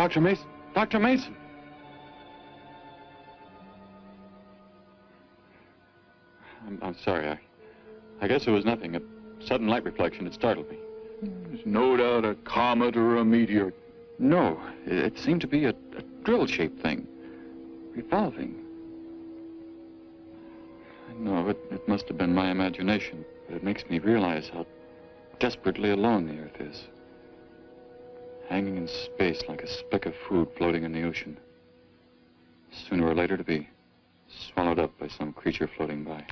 Dr. Mason! Dr. Mason! I'm sorry. I guess it was nothing. A sudden light reflection. It startled me. There's no doubt a comet or a meteor. No, it seemed to be a drill-shaped thing, revolving. I know it must have been my imagination, but it makes me realize how desperately alone the Earth is. Hanging in space like a speck of food floating in the ocean. Sooner or later to be swallowed up by some creature floating by.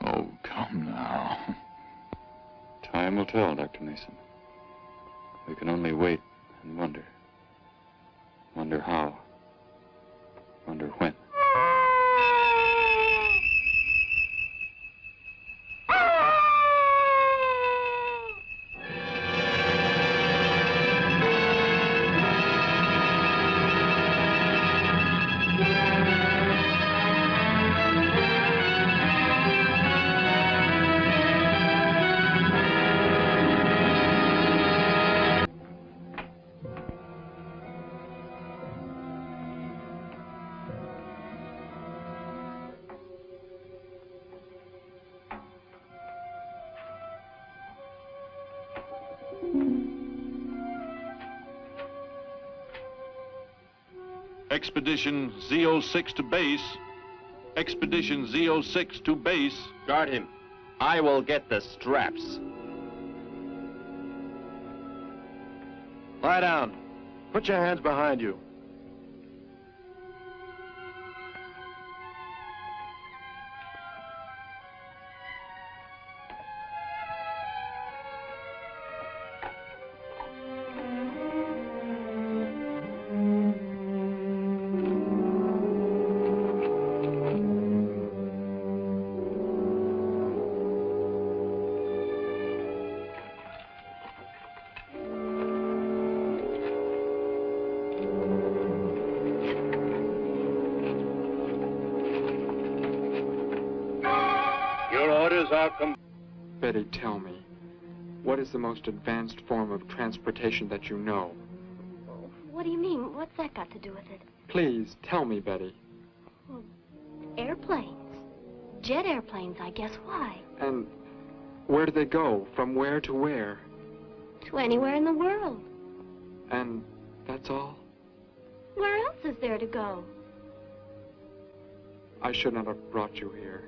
Oh, come now. Time will tell, Dr. Mason. We can only wait and wonder. Wonder how. Wonder when. Expedition Z06 to base. Expedition Z06 to base. Guard him. I will get the straps. Lie down. Put your hands behind you. Betty, tell me, what is the most advanced form of transportation that you know? What do you mean? What's that got to do with it? Please, tell me, Betty. Well, airplanes. Jet airplanes, I guess. Why? And where do they go? From where to where? To anywhere in the world. And that's all? Where else is there to go? I should not have brought you here.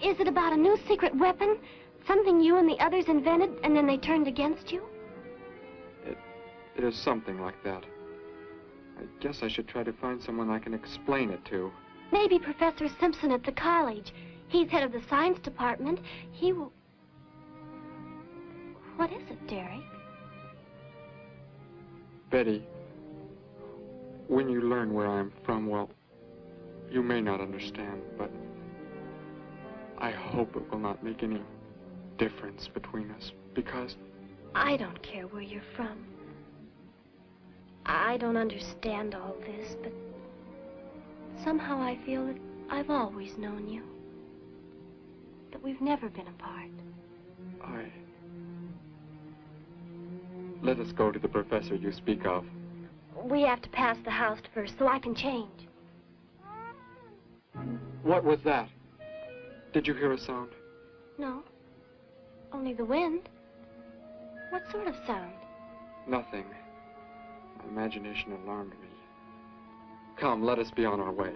Is it about a new secret weapon? Something you and the others invented and then they turned against you? It is something like that. I guess I should try to find someone I can explain it to. Maybe Professor Simpson at the college. He's head of the science department. He will... What is it, Derek? Betty, when you learn where I'm from, well, you may not understand, but I hope it will not make any difference between us, because... I don't care where you're from. I don't understand all this, but somehow I feel that I've always known you. That we've never been apart. Let us go to the professor you speak of. We have to pass the house first, so I can change. What was that? Did you hear a sound? No. Only the wind. What sort of sound? Nothing. My imagination alarmed me. Come, let us be on our way.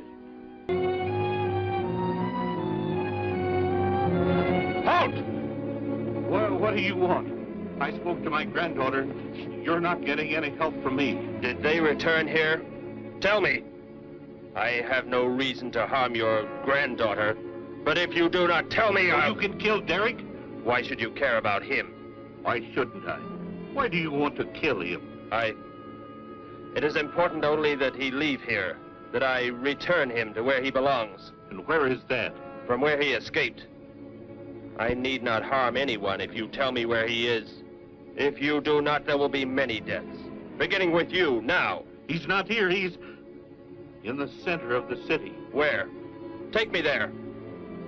Halt! Well, what do you want? I spoke to my granddaughter. You're not getting any help from me. Did they return here? Tell me. I have no reason to harm your granddaughter, but if you do not tell me, You can kill Derek? Why should you care about him? Why shouldn't I? Why do you want to kill him? It is important only that he leave here, that I return him to where he belongs. And where is that? From where he escaped. I need not harm anyone if you tell me where he is. If you do not, there will be many deaths. Beginning with you, now. He's not here. He's in the center of the city. Where? Take me there.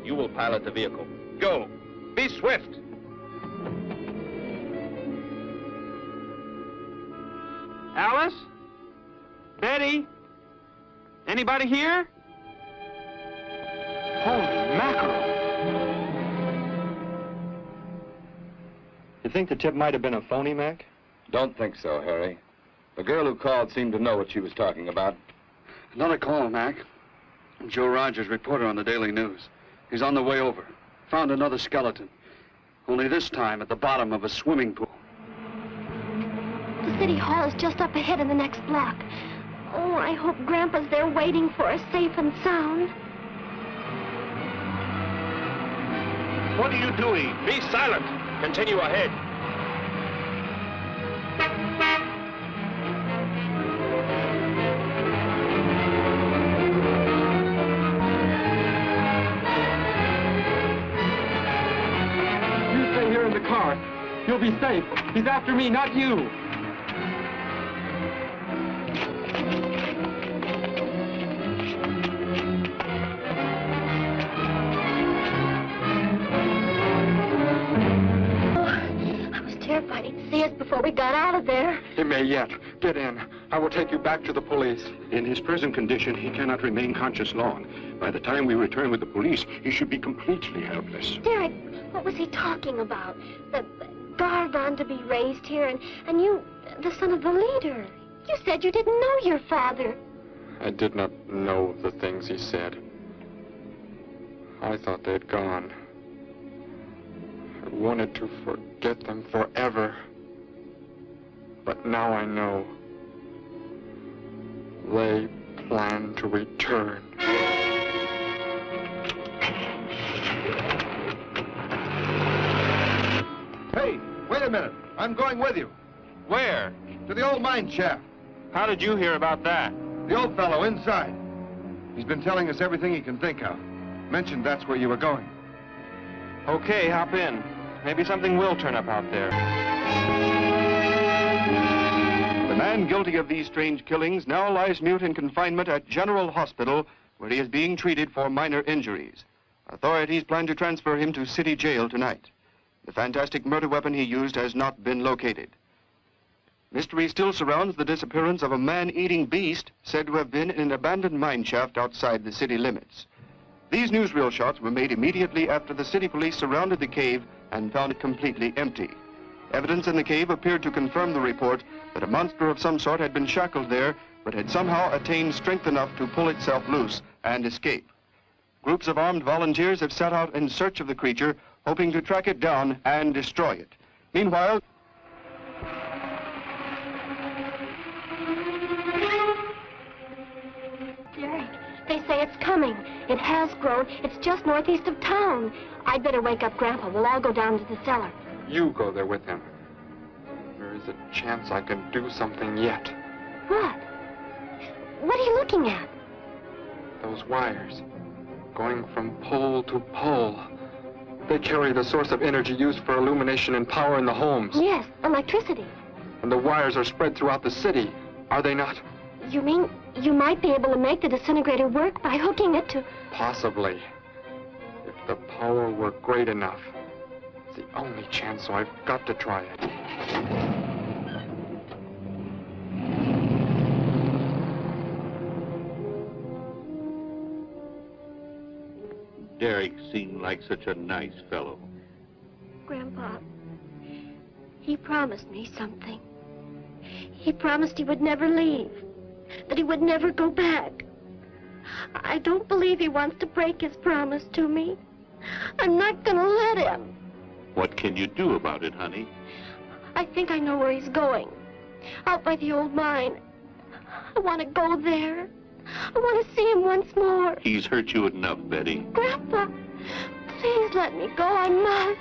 You will pilot the vehicle. Go. Be swift. Alice? Betty? Anybody here? Holy mackerel! You think the tip might have been a phony, Mac? Don't think so, Harry. The girl who called seemed to know what she was talking about. Another call, Mac. Joe Rogers, reporter on the Daily News. He's on the way over. Found another skeleton. Only this time at the bottom of a swimming pool. The city hall is just up ahead in the next block. Oh, I hope Grandpa's there waiting for us safe and sound. What are you doing? Be silent. Continue ahead. You stay here in the car. You'll be safe. He's after me, not you. Terrified he'd see us before we got out of there. He may yet. Get in. I will take you back to the police. In his present condition, he cannot remain conscious long. By the time we return with the police, he should be completely helpless. Derek, what was he talking about? The Garvon to be raised here, and you, the son of the leader. You said you didn't know your father. I did not know the things he said. I thought they'd gone. I wanted to forget them forever. But now I know. They plan to return. Hey, wait a minute. I'm going with you. Where? To the old mine shaft. How did you hear about that? The old fellow inside. He's been telling us everything he can think of. Mentioned that's where you were going. Okay, hop in. Maybe something will turn up out there. The man guilty of these strange killings now lies mute in confinement at General Hospital, where he is being treated for minor injuries. Authorities plan to transfer him to city jail tonight. The fantastic murder weapon he used has not been located. Mystery still surrounds the disappearance of a man-eating beast said to have been in an abandoned mine shaft outside the city limits. These newsreel shots were made immediately after the city police surrounded the cave and found it completely empty. Evidence in the cave appeared to confirm the report that a monster of some sort had been shackled there, but had somehow attained strength enough to pull itself loose and escape. Groups of armed volunteers have set out in search of the creature, hoping to track it down and destroy it. Meanwhile, Derek, they say it's coming. It has grown. It's just northeast of town. I'd better wake up Grandpa. We'll all go down to the cellar. You go there with him. There is a chance I can do something yet. What? What are you looking at? Those wires, going from pole to pole. They carry the source of energy used for illumination and power in the homes. Yes, electricity. And the wires are spread throughout the city, are they not? You mean you might be able to make the disintegrator work by hooking it to... Possibly. If the power were great enough. It's the only chance, so I've got to try it. Derek seemed like such a nice fellow. Grandpa, he promised me something. He promised he would never leave, that he would never go back. I don't believe he wants to break his promise to me. I'm not gonna let him. What can you do about it, honey? I think I know where he's going. Out by the old mine. I want to go there. I want to see him once more. He's hurt you enough, Betty. Grandpa, please let me go. I must.